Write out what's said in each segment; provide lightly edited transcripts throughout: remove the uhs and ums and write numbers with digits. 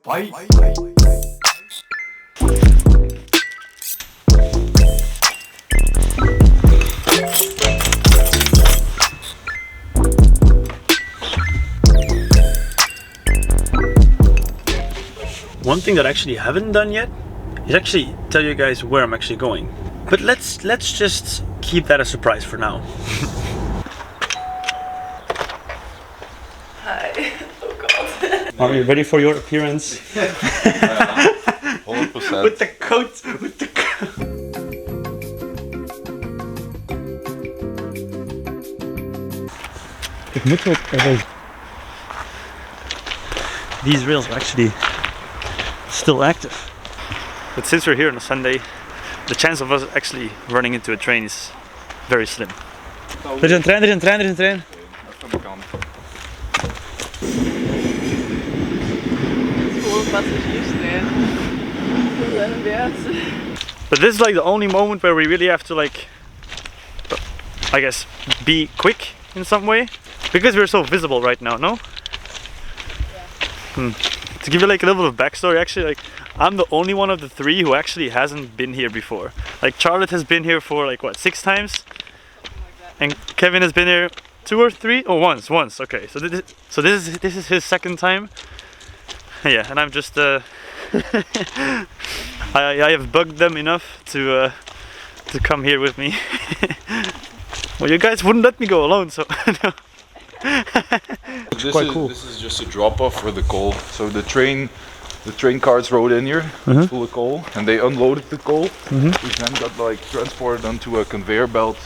Bye. One thing that I actually haven't done yet is actually tell you guys where I'm actually going. But let's just keep that a surprise for now. Hi. Oh god. Are you ready for your appearance? 100%. With the coat, with the coat. These rails are actually still active. But since we're here on a Sunday, the chance of us actually running into a train is very slim. Oh, Er is een trein, er is een trein, er is een trein. Gewoon passagierstrein. We zijn er weer uit. But this is like the only moment where we really have to like, I guess, be quick in some way. Because we're so visible right now, no? Yeah. To give you like a little bit of backstory, actually, like I'm the only one of the three who actually hasn't been here before. Like Charlotte has been here for like what, 6 times? And Kevin has been here 2 or 3? Oh, once. Okay, so this is his second time. Yeah, and I'm just I have bugged them enough to come here with me. Well, you guys wouldn't let me go alone, so no. This is just a drop off for the coal. So the train cars rode in here full of coal, and they unloaded the coal, which then got like transported onto a conveyor belt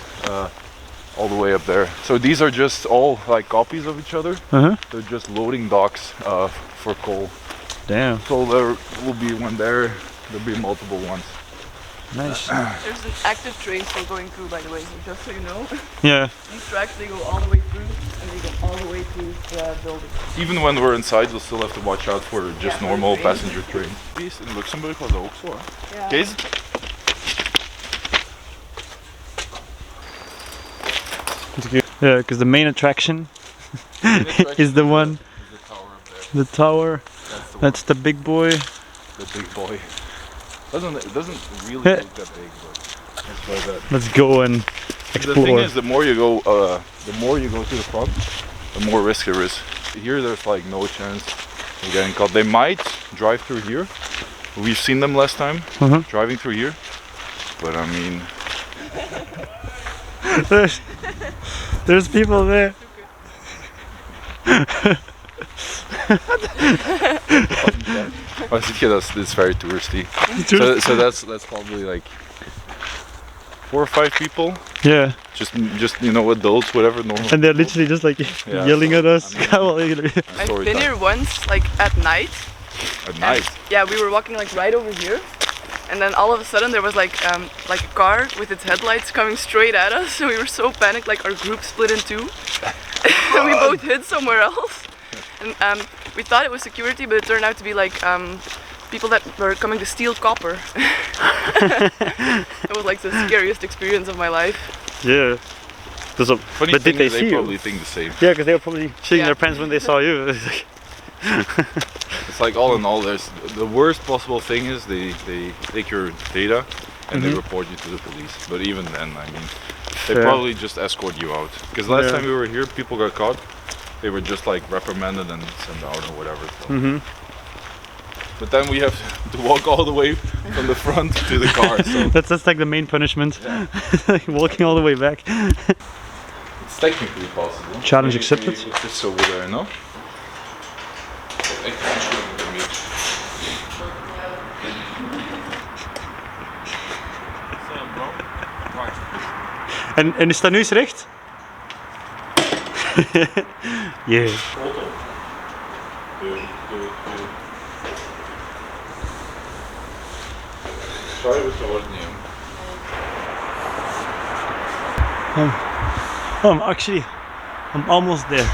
all the way up there. So these are just all like copies of each other. They're just loading docks for coal. Damn. So there will be one there. There'll be multiple ones. Nice. There's an active train still going through, by the way, so just so you know. Yeah. These tracks, they go all the way through, and they go all the way through the building. Even when we're inside, we'll still have to watch out for just Yeah, normal trains. passenger trains. In Luxembourg was dat ook zo, hè? Yeah. Kees? Yeah, because the main attraction is the one, The tower up there. the tower. That's the big boy. The big boy. It doesn't really Yeah. look that big, but it's like that. Let's go and The explore. thing is, the more you go to the front, the more risk there is. Here, there's like no chance of getting caught. They might drive through here. We've seen them last time driving through here, but I mean, there's people there. I think it's very touristy. So that's probably like 4 or 5 people. Yeah. Just you know, adults, whatever, normal. And they're literally just like Yeah, yelling so, at us. I've Story been time. here once, like at night. At night. Yeah, we were walking like right over here, and then all of a sudden there was like a car with its headlights coming straight at us. So we were so panicked, like our group split in 2, and we both hid somewhere else. And we thought it was security, but it turned out to be like people that were coming to steal copper. It was like the scariest experience of my life. Yeah. Funny But thing did they is, see they you? probably think the same. Yeah, because they were probably shitting Yeah. their pants when they saw you. It's like all in all, there's the worst possible thing is they take your data and they report you to the police. But even then, I mean, they Fair. probably just escort you out. Because last Yeah. time we were here, people got caught. They were just like reprimanded and sent out or whatever. So. But then we have to walk all the way from the front to the car. So That's like the main punishment. Like walking all the way back. it's technically possible. Challenge Maybe accepted. we put this over there, no? En is dat nu eens recht? Yeah. Sorry with the word name. I'm almost there.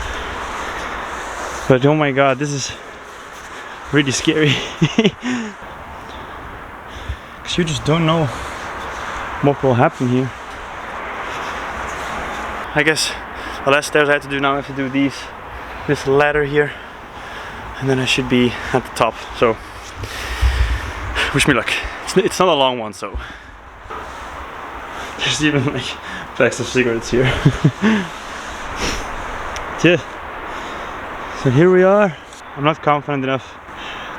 But oh my god, this is really scary. Because you just don't know what will happen here. I guess the last stairs I have to do now, I have to do this ladder here. and then I should be at the top. So wish me luck. It's not a long one, so there's even like packs of cigarettes here. Yeah. So here we are. I'm not confident enough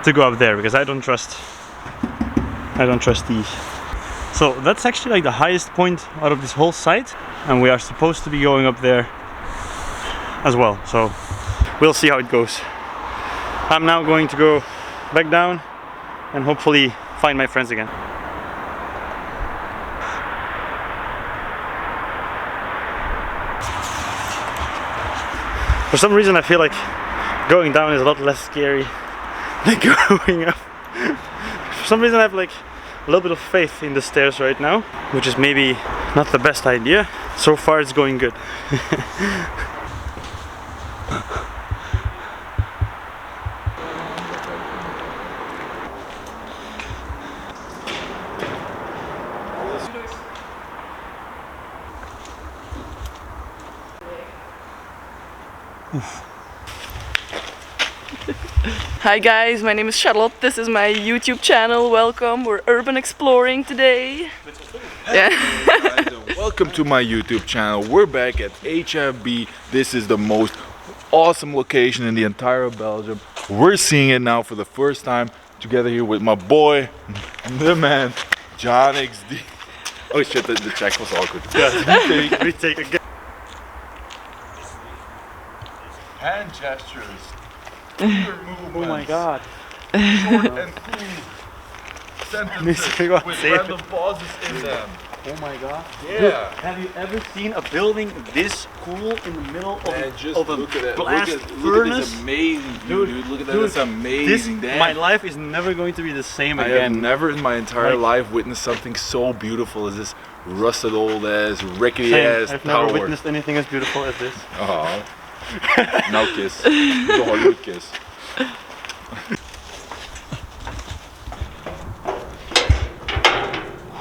to go up there because I don't trust these. So that's actually like the highest point out of this whole site, and we are supposed to be going up there as well. So we'll see how it goes. I'm now going to go back down and hopefully find my friends again. For some reason I feel like going down is a lot less scary than going up. For some reason I have like a little bit of faith in the stairs right now, which is maybe not the best idea. So far it's going good. Hi guys, my name is Charlotte. This is my YouTube channel. Welcome. We're urban exploring today. Yeah. Guys, and welcome to my YouTube channel. We're back at HFB. This is the most awesome location in the entire Belgium. We're seeing it now for the first time together here with my boy, the man, John XD. Oh shit, the check was awkward. Yeah, retake again. Hand gestures. Oh my god. Short and cool sentences with random pauses in them. Oh my god. Yeah. Dude, have you ever seen a building this cool in the middle of, Man, just of a look at it. blast Look at furnace? this amazing view, dude. Look at that. It's amazing. Damn. My life is never going to be the same I have again. never in my entire Like- life witnessed something so beautiful as this rusted old ass, rickety Same. ass I've tower. never witnessed anything as beautiful as this. Oh. Now kiss. The Hollywood kiss.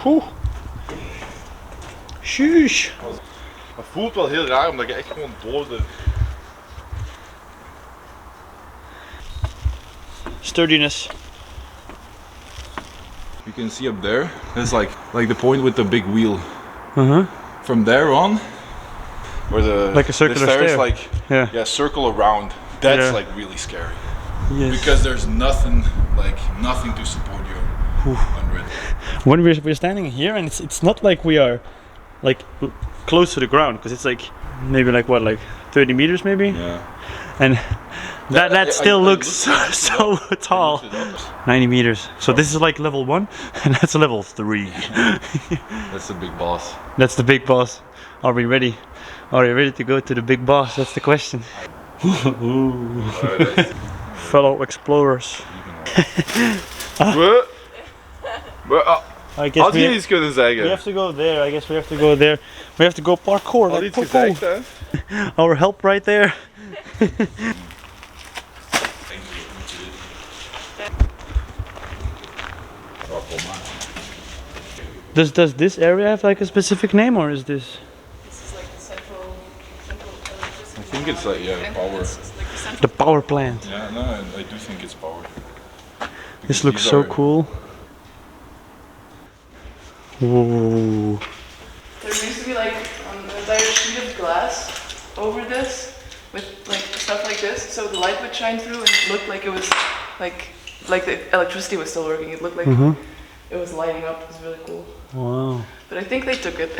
Oeh. Shush. Het voelt wel heel raar omdat je echt gewoon dood. Sturdiness. You can see up there. It's like the point with the big wheel. Uh-huh. From there on, where the Like a circular the stairs stair. like Yeah. circle around. That's Yeah. like really scary Yes. because there's nothing to support you under it. When we're standing here, and it's not like we are like close to the ground, because it's like maybe like what, like 30 meters maybe, Yeah. and that I still looks looked so tall. 90 meters. So this is like level 1, and that's level 3. That's the big boss. That's the big boss. Are we ready? Are you ready to go to the big boss? That's the question. Fellow explorers. I guess Had je iets kunnen we zeggen? have to go there. I guess we have to go there. We have to go parkour. Had Like iets parkour. gezegd, hè? Our help right there. Does this area have like a specific name, or is this? This is like the central I think it's like, yeah, power. The power plant. Yeah, no, I do think it's power. This Because looks these so are- cool. Whoa. There used to be like an entire sheet of glass over this with like stuff like this, so the light would shine through and it looked like it was like the electricity was still working. It looked like it was lighting up. It was really cool. Wow. But I think they took it.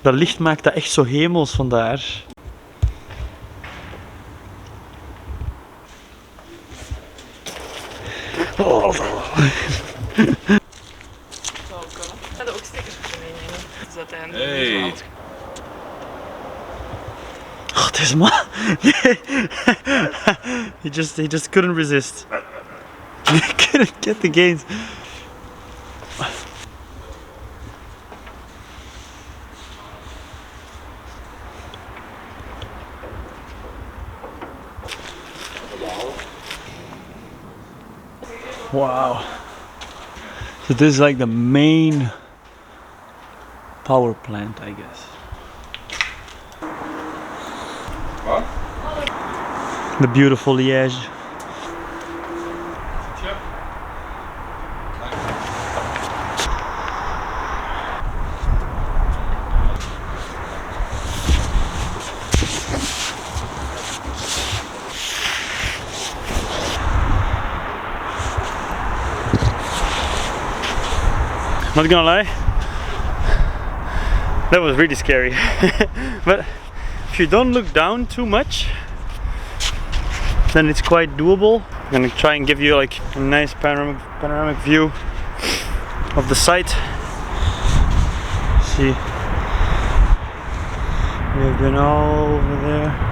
Dat licht maakt dat echt zo hemels vandaar. Oh. Zou kunnen. Ik ga er ook stickers voor meenemen. Dus uiteindelijk. Hey. Oh, deze man. he just couldn't resist. He couldn't get the gains. Wow. So this is like the main power plant, I guess. What? The beautiful Liège. Not gonna lie, that was really scary. But if you don't look down too much, then it's quite doable. I'm gonna try and give you like a nice panoramic view of the site. See, we've been all over there.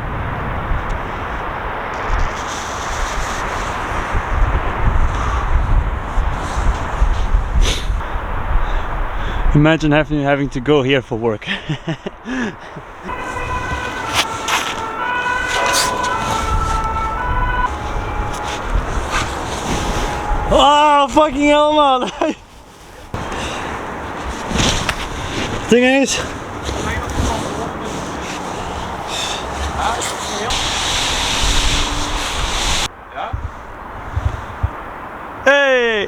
Imagine having to go here for work. Oh, fucking hell, man! Thing is, hey!